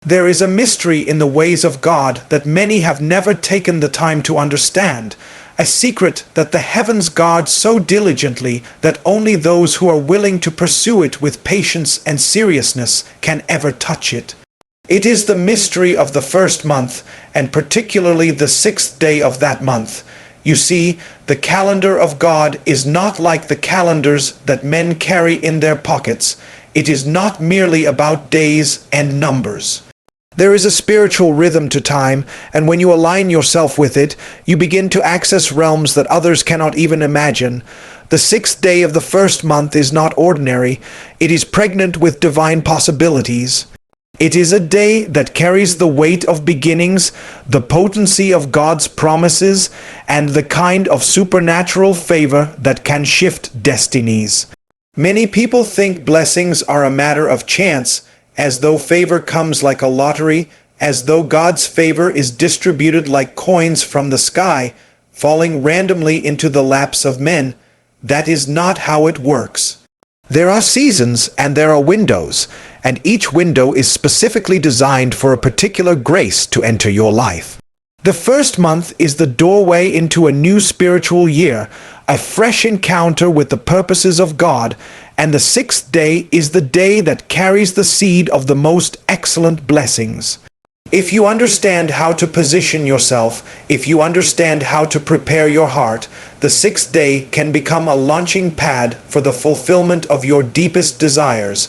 There is a mystery in the ways of God that many have never taken the time to understand, a secret that the heavens guard so diligently that only those who are willing to pursue it with patience and seriousness can ever touch it. It is the mystery of the first month, and particularly the 6th day of that month. You see, the calendar of God is not like the calendars that men carry in their pockets. It is not merely about days and numbers. There is a spiritual rhythm to time, and when you align yourself with it, you begin to access realms that others cannot even imagine. The 6th day of the first month is not ordinary. It is pregnant with divine possibilities. It is a day that carries the weight of beginnings, the potency of God's promises, and the kind of supernatural favor that can shift destinies. Many people think blessings are a matter of chance, as though favor comes like a lottery, as though God's favor is distributed like coins from the sky, falling randomly into the laps of men. That is not how it works. There are seasons and there are windows, and each window is specifically designed for a particular grace to enter your life. The first month is the doorway into a new spiritual year, a fresh encounter with the purposes of God, and the 6th day is the day that carries the seed of the most excellent blessings. If you understand how to position yourself, if you understand how to prepare your heart, the 6th day can become a launching pad for the fulfillment of your deepest desires.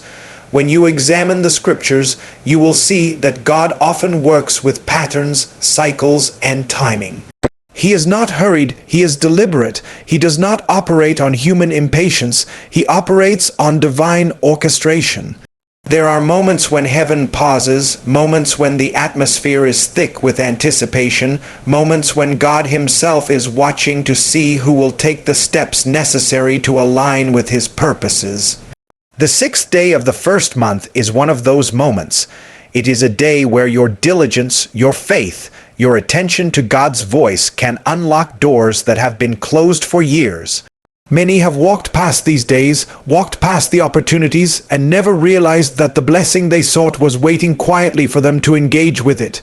When you examine the scriptures, you will see that God often works with patterns, cycles, and timing. He is not hurried, he is deliberate. He does not operate on human impatience, he operates on divine orchestration. There are moments when heaven pauses, moments when the atmosphere is thick with anticipation, moments when God himself is watching to see who will take the steps necessary to align with his purposes. The 6th day of the first month is one of those moments. It is a day where your diligence, your faith, your attention to God's voice can unlock doors that have been closed for years. Many have walked past these days, walked past the opportunities, and never realized that the blessing they sought was waiting quietly for them to engage with it.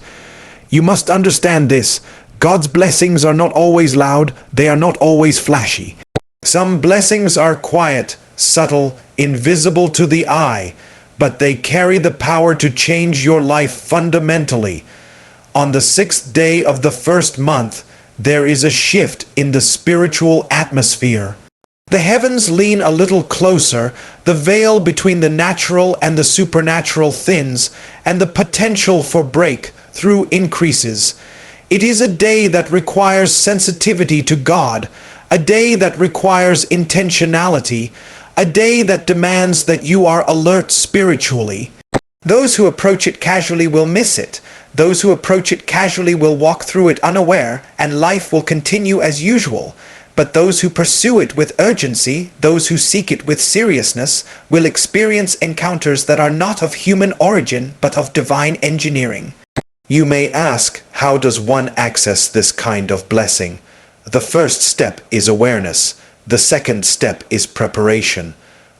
You must understand this. God's blessings are not always loud, they are not always flashy. Some blessings are quiet, subtle, invisible to the eye, but they carry the power to change your life fundamentally. On the 6th day of the first month, there is a shift in the spiritual atmosphere. The heavens lean a little closer, the veil between the natural and the supernatural thins, and the potential for breakthrough increases. It is a day that requires sensitivity to God, a day that requires intentionality, a day that demands that you are alert spiritually. Those who approach it casually will miss it. Those who approach it casually will walk through it unaware, and life will continue as usual. But those who pursue it with urgency, those who seek it with seriousness, will experience encounters that are not of human origin, but of divine engineering. You may ask, how does one access this kind of blessing? The first step is awareness. The second step is preparation.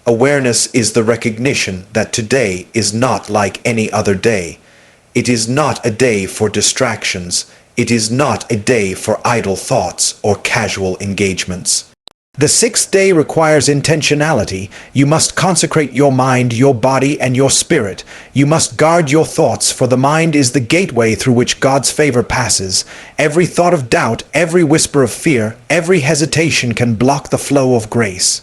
Awareness is the recognition that today is not like any other day. It is not a day for distractions. It is not a day for idle thoughts or casual engagements. The 6th day requires intentionality. You must consecrate your mind, your body, and your spirit. You must guard your thoughts, for the mind is the gateway through which God's favor passes. Every thought of doubt, every whisper of fear, every hesitation can block the flow of grace.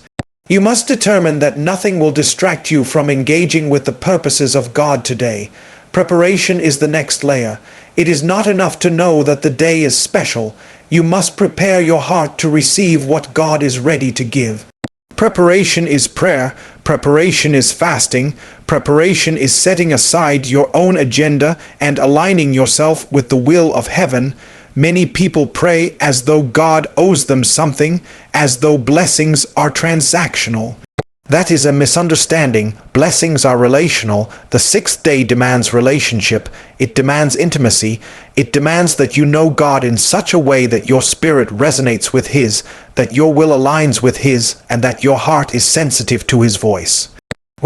You must determine that nothing will distract you from engaging with the purposes of God today. Preparation is the next layer. It is not enough to know that the day is special. You must prepare your heart to receive what God is ready to give. Preparation is prayer. Preparation is fasting. Preparation is setting aside your own agenda and aligning yourself with the will of heaven. Many people pray as though God owes them something, as though blessings are transactional. That is a misunderstanding. Blessings are relational. The 6th day demands relationship. It demands intimacy. It demands that you know God in such a way that your spirit resonates with His, that your will aligns with His, and that your heart is sensitive to His voice.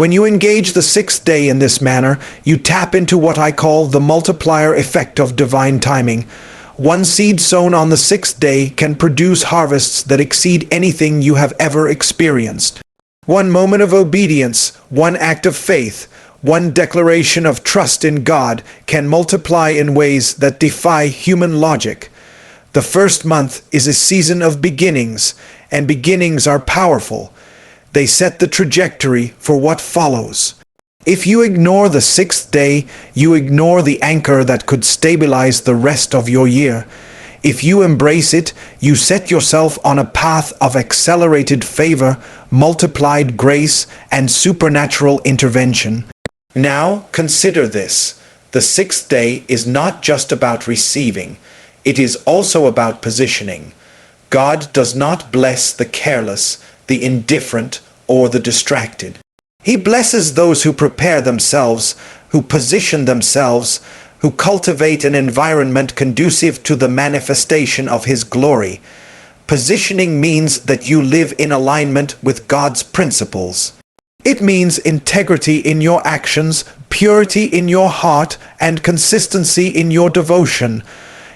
When you engage the sixth day in this manner, you tap into what I call the multiplier effect of divine timing. One seed sown on the sixth day can produce harvests that exceed anything you have ever experienced. One moment of obedience, one act of faith, one declaration of trust in God can multiply in ways that defy human logic. The first month is a season of beginnings, and beginnings are powerful. They set the trajectory for what follows. If you ignore the sixth day, you ignore the anchor that could stabilize the rest of your year. If you embrace it, you set yourself on a path of accelerated favor, multiplied grace, and supernatural intervention. Now, consider this. The sixth day is not just about receiving. It is also about positioning. God does not bless the careless, the indifferent, or the distracted. He blesses those who prepare themselves, who position themselves, who cultivate an environment conducive to the manifestation of His glory. Positioning means that you live in alignment with God's principles. It means integrity in your actions, purity in your heart, and consistency in your devotion.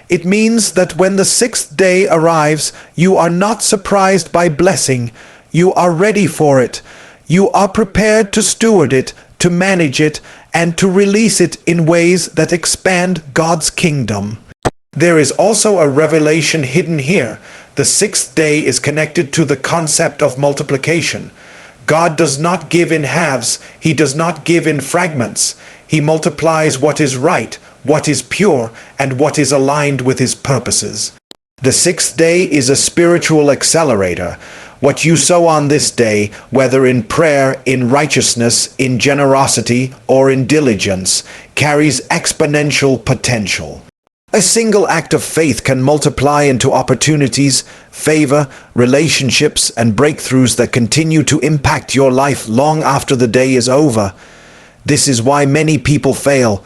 It means that when the sixth day arrives, you are not surprised by blessing. You are ready for it. You are prepared to steward it, to manage it, and to release it in ways that expand God's kingdom. There is also a revelation hidden here. The sixth day is connected to the concept of multiplication. God does not give in halves. He does not give in fragments. He multiplies what is right, what is pure, and what is aligned with His purposes. The sixth day is a spiritual accelerator. What you sow on this day, whether in prayer, in righteousness, in generosity, or in diligence, carries exponential potential. A single act of faith can multiply into opportunities, favor, relationships, and breakthroughs that continue to impact your life long after the day is over. This is why many people fail.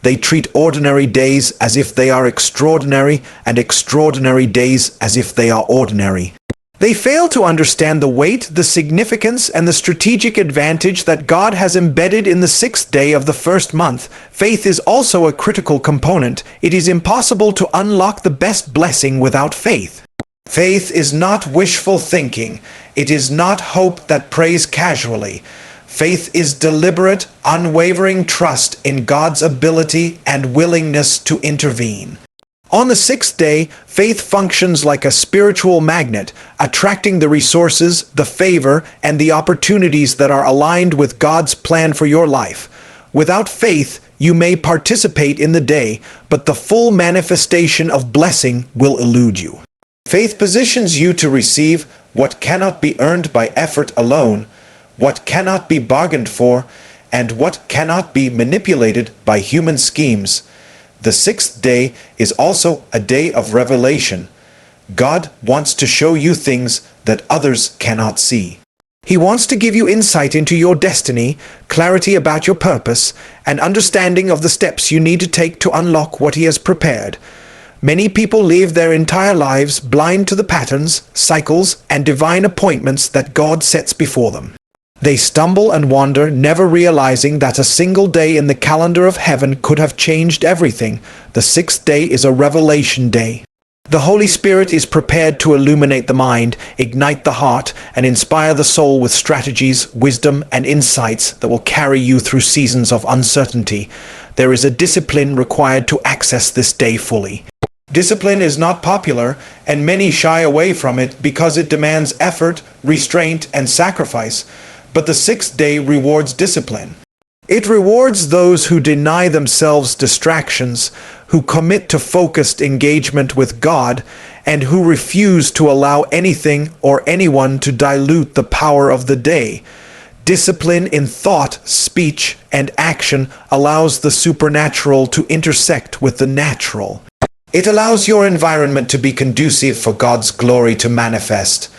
They treat ordinary days as if they are extraordinary, and extraordinary days as if they are ordinary. They fail to understand the weight, the significance, and the strategic advantage that God has embedded in the sixth day of the first month. Faith is also a critical component. It is impossible to unlock the best blessing without faith. Faith is not wishful thinking. It is not hope that prays casually. Faith is deliberate, unwavering trust in God's ability and willingness to intervene. On the sixth day, faith functions like a spiritual magnet, attracting the resources, the favor, and the opportunities that are aligned with God's plan for your life. Without faith, you may participate in the day, but the full manifestation of blessing will elude you. Faith positions you to receive what cannot be earned by effort alone, what cannot be bargained for, and what cannot be manipulated by human schemes. The sixth day is also a day of revelation. God wants to show you things that others cannot see. He wants to give you insight into your destiny, clarity about your purpose, and understanding of the steps you need to take to unlock what He has prepared. Many people live their entire lives blind to the patterns, cycles, and divine appointments that God sets before them. They stumble and wander, never realizing that a single day in the calendar of heaven could have changed everything. The sixth day is a revelation day. The Holy Spirit is prepared to illuminate the mind, ignite the heart, and inspire the soul with strategies, wisdom, and insights that will carry you through seasons of uncertainty. There is a discipline required to access this day fully. Discipline is not popular, and many shy away from it because it demands effort, restraint, and sacrifice. But the sixth day rewards discipline. It rewards those who deny themselves distractions, who commit to focused engagement with God, and who refuse to allow anything or anyone to dilute the power of the day. Discipline in thought, speech, and action allows the supernatural to intersect with the natural. It allows your environment to be conducive for God's glory to manifest.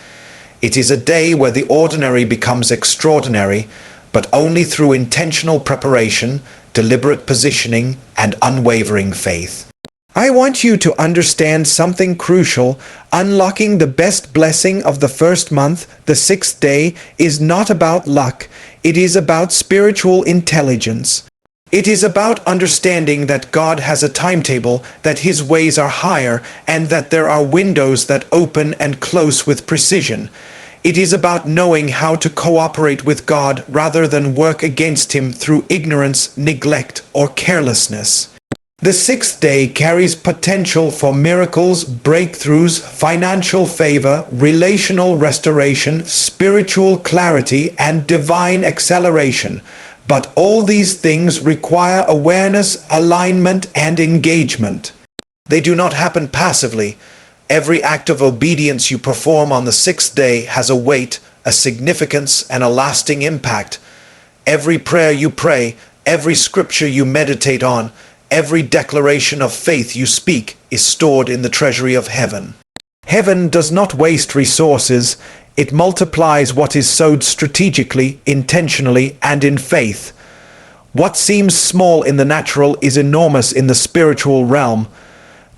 It is a day where the ordinary becomes extraordinary, but only through intentional preparation, deliberate positioning, and unwavering faith. I want you to understand something crucial. Unlocking the best blessing of the first month, the sixth day, is not about luck. It is about spiritual intelligence. It is about understanding that God has a timetable, that His ways are higher, and that there are windows that open and close with precision. It is about knowing how to cooperate with God rather than work against Him through ignorance, neglect, or carelessness. The sixth day carries potential for miracles, breakthroughs, financial favor, relational restoration, spiritual clarity, and divine acceleration. But all these things require awareness, alignment, and engagement. They do not happen passively. Every act of obedience you perform on the sixth day has a weight, a significance, and a lasting impact. Every prayer you pray, every scripture you meditate on, every declaration of faith you speak is stored in the treasury of heaven. Heaven does not waste resources. It multiplies what is sowed strategically, intentionally, and in faith. What seems small in the natural is enormous in the spiritual realm.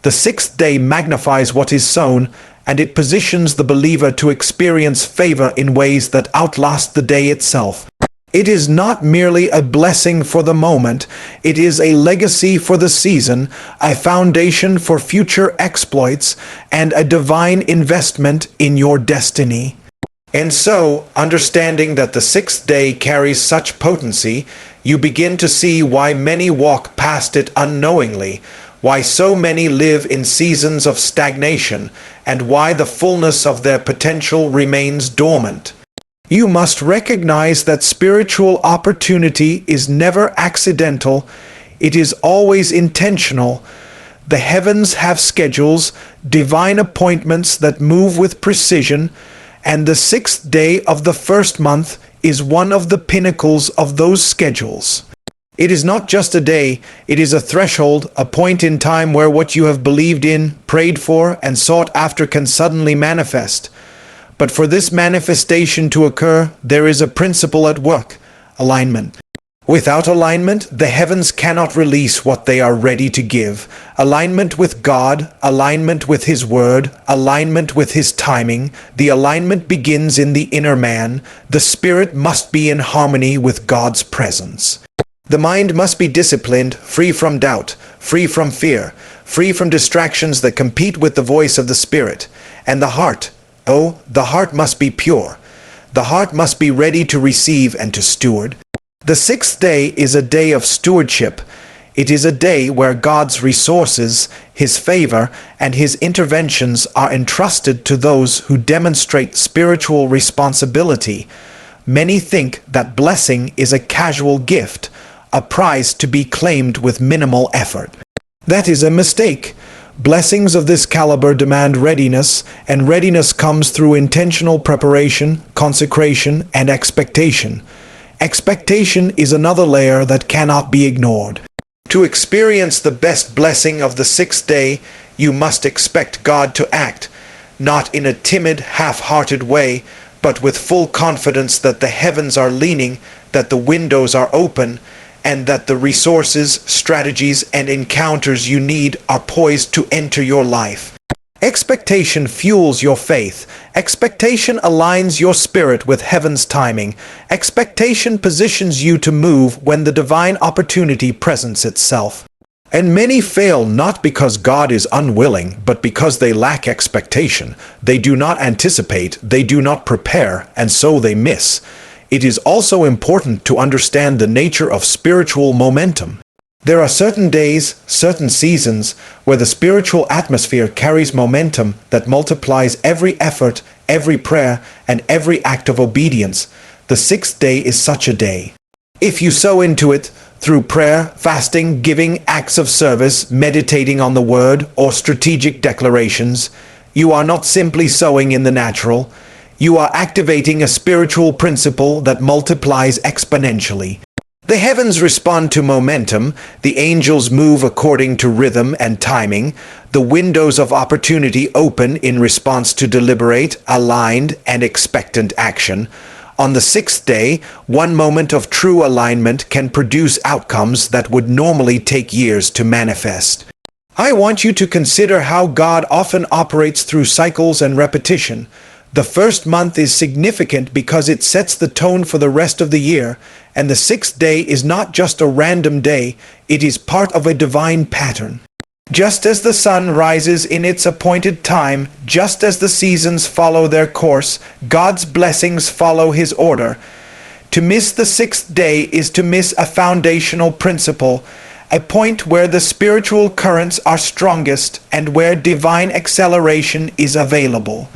The sixth day magnifies what is sown, and it positions the believer to experience favor in ways that outlast the day itself. It is not merely a blessing for the moment, it is a legacy for the season, a foundation for future exploits, and a divine investment in your destiny. And so, understanding that the sixth day carries such potency, you begin to see why many walk past it unknowingly, why so many live in seasons of stagnation, and why the fullness of their potential remains dormant. You must recognize that spiritual opportunity is never accidental, it is always intentional. The heavens have schedules, divine appointments that move with precision, and the sixth day of the first month is one of the pinnacles of those schedules. It is not just a day, it is a threshold, a point in time where what you have believed in, prayed for, and sought after can suddenly manifest. But for this manifestation to occur, there is a principle at work: alignment. Without alignment, the heavens cannot release what they are ready to give. Alignment with God, alignment with His Word, alignment with His timing. The alignment begins in the inner man. The spirit must be in harmony with God's presence. The mind must be disciplined, free from doubt, free from fear, free from distractions that compete with the voice of the Spirit. And the heart, the heart must be pure. The heart must be ready to receive and to steward. The sixth day is a day of stewardship. It is a day where God's resources, His favor, and His interventions are entrusted to those who demonstrate spiritual responsibility. Many think that blessing is a casual gift, a prize to be claimed with minimal effort. That is a mistake. Blessings of this caliber demand readiness, and readiness comes through intentional preparation, consecration, and expectation. Expectation is another layer that cannot be ignored. To experience the best blessing of the sixth day, you must expect God to act, not in a timid, half-hearted way, but with full confidence that the heavens are leaning, that the windows are open, and that the resources, strategies, and encounters you need are poised to enter your life. Expectation fuels your faith. Expectation aligns your spirit with heaven's timing. Expectation positions you to move when the divine opportunity presents itself. And many fail not because God is unwilling, but because they lack expectation. They do not anticipate, they do not prepare, and so they miss. It is also important to understand the nature of spiritual momentum. There are certain days, certain seasons, where the spiritual atmosphere carries momentum that multiplies every effort, every prayer, and every act of obedience. The sixth day is such a day. If you sow into it through prayer, fasting, giving, acts of service, meditating on the Word, or strategic declarations, you are not simply sowing in the natural. You are activating a spiritual principle that multiplies exponentially. The heavens respond to momentum, the angels move according to rhythm and timing, the windows of opportunity open in response to deliberate, aligned, and expectant action. On the sixth day, one moment of true alignment can produce outcomes that would normally take years to manifest. I want you to consider how God often operates through cycles and repetition. The first month is significant because it sets the tone for the rest of the year, and the sixth day is not just a random day, it is part of a divine pattern. Just as the sun rises in its appointed time, just as the seasons follow their course, God's blessings follow his order. To miss the sixth day is to miss a foundational principle, a point where the spiritual currents are strongest and where divine acceleration is available.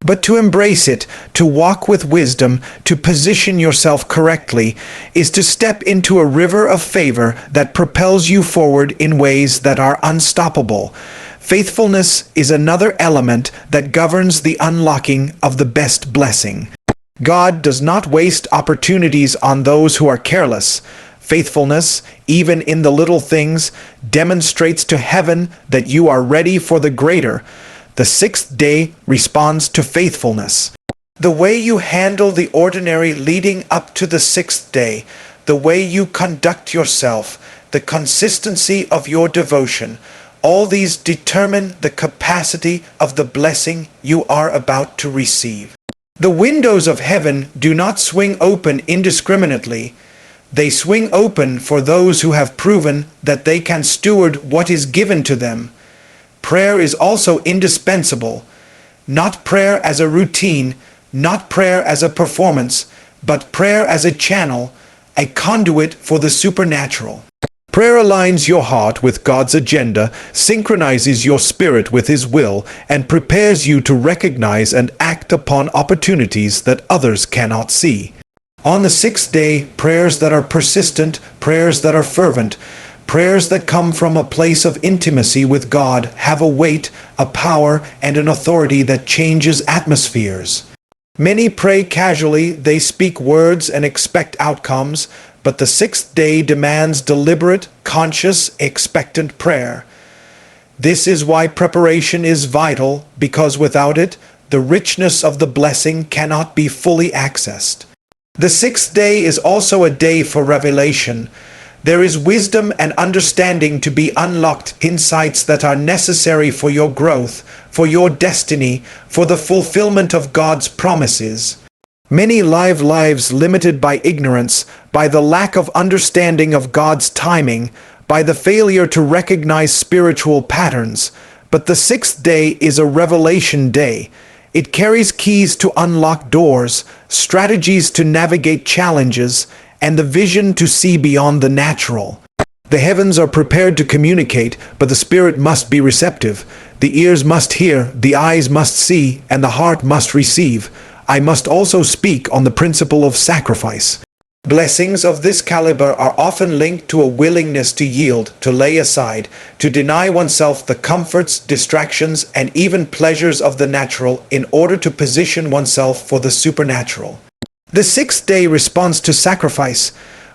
But to embrace it, to walk with wisdom, to position yourself correctly, is to step into a river of favor that propels you forward in ways that are unstoppable. Faithfulness is another element that governs the unlocking of the best blessing. God does not waste opportunities on those who are careless. Faithfulness, even in the little things, demonstrates to heaven that you are ready for the greater. The sixth day responds to faithfulness. The way you handle the ordinary leading up to the sixth day, the way you conduct yourself, the consistency of your devotion, all these determine the capacity of the blessing you are about to receive. The windows of heaven do not swing open indiscriminately. They swing open for those who have proven that they can steward what is given to them. Prayer is also indispensable. Not prayer as a routine, not prayer as a performance, but prayer as a channel, a conduit for the supernatural. Prayer aligns your heart with God's agenda, synchronizes your spirit with His will, and prepares you to recognize and act upon opportunities that others cannot see. On the sixth day, prayers that are persistent, prayers that are fervent, prayers that come from a place of intimacy with God have a weight, a power, and an authority that changes atmospheres. Many pray casually, they speak words and expect outcomes, but the sixth day demands deliberate, conscious, expectant prayer. This is why preparation is vital, because without it, the richness of the blessing cannot be fully accessed. The sixth day is also a day for revelation. There is wisdom and understanding to be unlocked, insights that are necessary for your growth, for your destiny, for the fulfillment of God's promises. Many live lives limited by ignorance, by the lack of understanding of God's timing, by the failure to recognize spiritual patterns. But the sixth day is a revelation day. It carries keys to unlock doors, strategies to navigate challenges, and the vision to see beyond the natural. The heavens are prepared to communicate, but the spirit must be receptive. The ears must hear, the eyes must see, and the heart must receive. I must also speak on the principle of sacrifice. Blessings of this caliber are often linked to a willingness to yield, to lay aside, to deny oneself the comforts, distractions, and even pleasures of the natural in order to position oneself for the supernatural. The sixth day responds to sacrifice.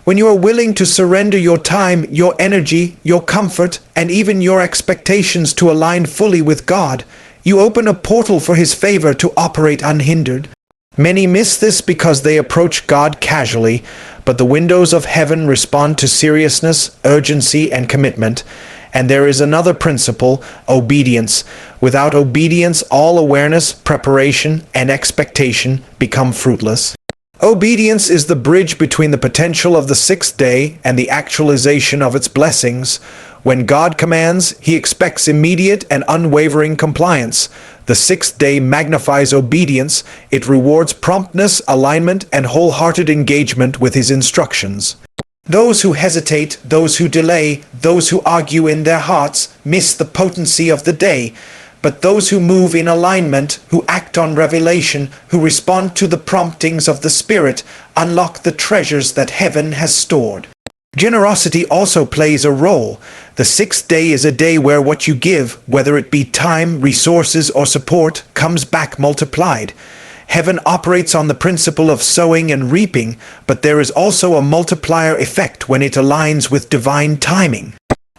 When you are willing to surrender your time, your energy, your comfort, and even your expectations to align fully with God, you open a portal for His favor to operate unhindered. Many miss this because they approach God casually, but the windows of heaven respond to seriousness, urgency, and commitment. And there is another principle, obedience. Without obedience, all awareness, preparation, and expectation become fruitless. Obedience is the bridge between the potential of the sixth day and the actualization of its blessings. When God commands, He expects immediate and unwavering compliance. The sixth day magnifies obedience. It rewards promptness, alignment, and wholehearted engagement with His instructions. Those who hesitate, those who delay, those who argue in their hearts, miss the potency of the day. But those who move in alignment, who act on revelation, who respond to the promptings of the Spirit, unlock the treasures that heaven has stored. Generosity also plays a role. The sixth day is a day where what you give, whether it be time, resources, or support, comes back multiplied. Heaven operates on the principle of sowing and reaping, but there is also a multiplier effect when it aligns with divine timing.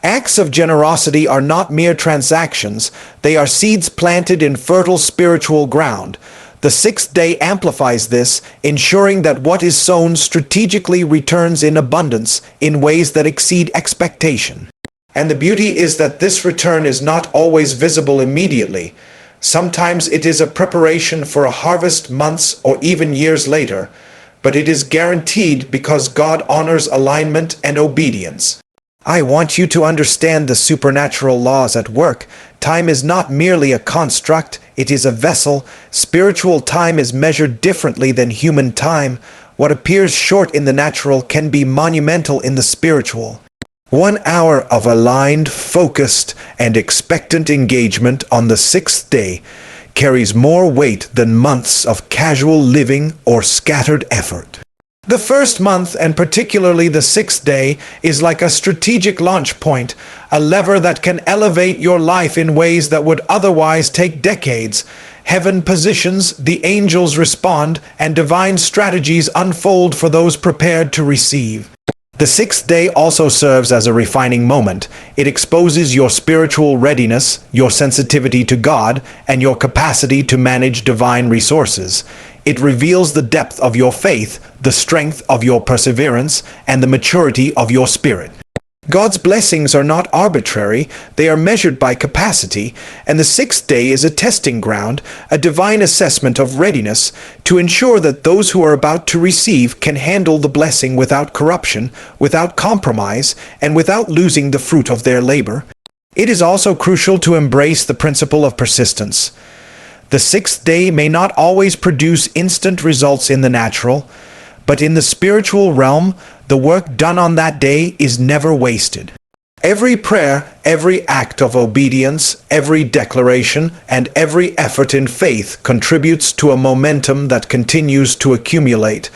Acts of generosity are not mere transactions, they are seeds planted in fertile spiritual ground. The sixth day amplifies this, ensuring that what is sown strategically returns in abundance, in ways that exceed expectation. And the beauty is that this return is not always visible immediately. Sometimes it is a preparation for a harvest months or even years later, but it is guaranteed because God honors alignment and obedience. I want you to understand the supernatural laws at work. Time is not merely a construct, it is a vessel. Spiritual time is measured differently than human time. What appears short in the natural can be monumental in the spiritual. 1 hour of aligned, focused, and expectant engagement on the sixth day carries more weight than months of casual living or scattered effort. The first month, and particularly the sixth day, is like a strategic launch point, a lever that can elevate your life in ways that would otherwise take decades. Heaven positions, the angels respond, and divine strategies unfold for those prepared to receive. The sixth day also serves as a refining moment. It exposes your spiritual readiness, your sensitivity to God, and your capacity to manage divine resources. It reveals the depth of your faith, the strength of your perseverance, and the maturity of your spirit. God's blessings are not arbitrary, they are measured by capacity, and the sixth day is a testing ground, a divine assessment of readiness to ensure that those who are about to receive can handle the blessing without corruption, without compromise, and without losing the fruit of their labor. It is also crucial to embrace the principle of persistence. The sixth day may not always produce instant results in the natural, but in the spiritual realm, the work done on that day is never wasted. Every prayer, every act of obedience, every declaration, and every effort in faith contributes to a momentum that continues to accumulate.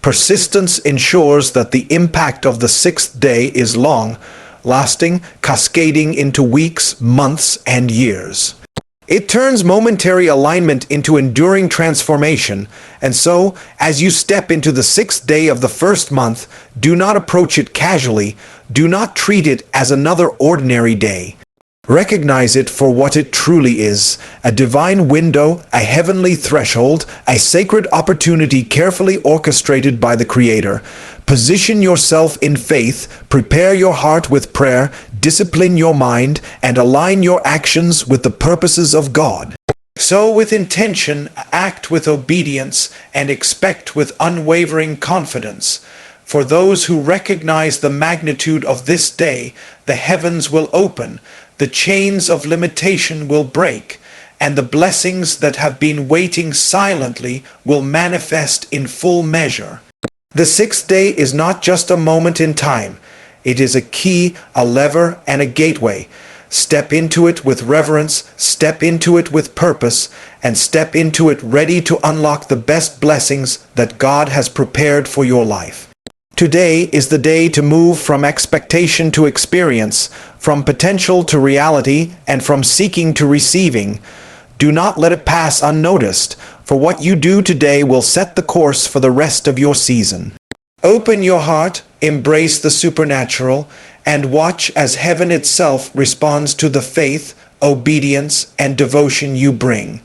Persistence ensures that the impact of the sixth day is long, lasting, cascading into weeks, months, and years. It turns momentary alignment into enduring transformation, and so, as you step into the sixth day of the first month, do not approach it casually, do not treat it as another ordinary day. Recognize it for what it truly is, a divine window, a heavenly threshold, a sacred opportunity carefully orchestrated by the Creator. Position yourself in faith, prepare your heart with prayer, discipline your mind, and align your actions with the purposes of God. So with intention, act with obedience, and expect with unwavering confidence. For those who recognize the magnitude of this day, the heavens will open, the chains of limitation will break, and the blessings that have been waiting silently will manifest in full measure. The sixth day is not just a moment in time. It is a key, a lever, and a gateway. Step into it with reverence, step into it with purpose, and step into it ready to unlock the best blessings that God has prepared for your life. Today is the day to move from expectation to experience, from potential to reality, and from seeking to receiving. Do not let it pass unnoticed, for what you do today will set the course for the rest of your season. Open your heart, embrace the supernatural, and watch as heaven itself responds to the faith, obedience, and devotion you bring.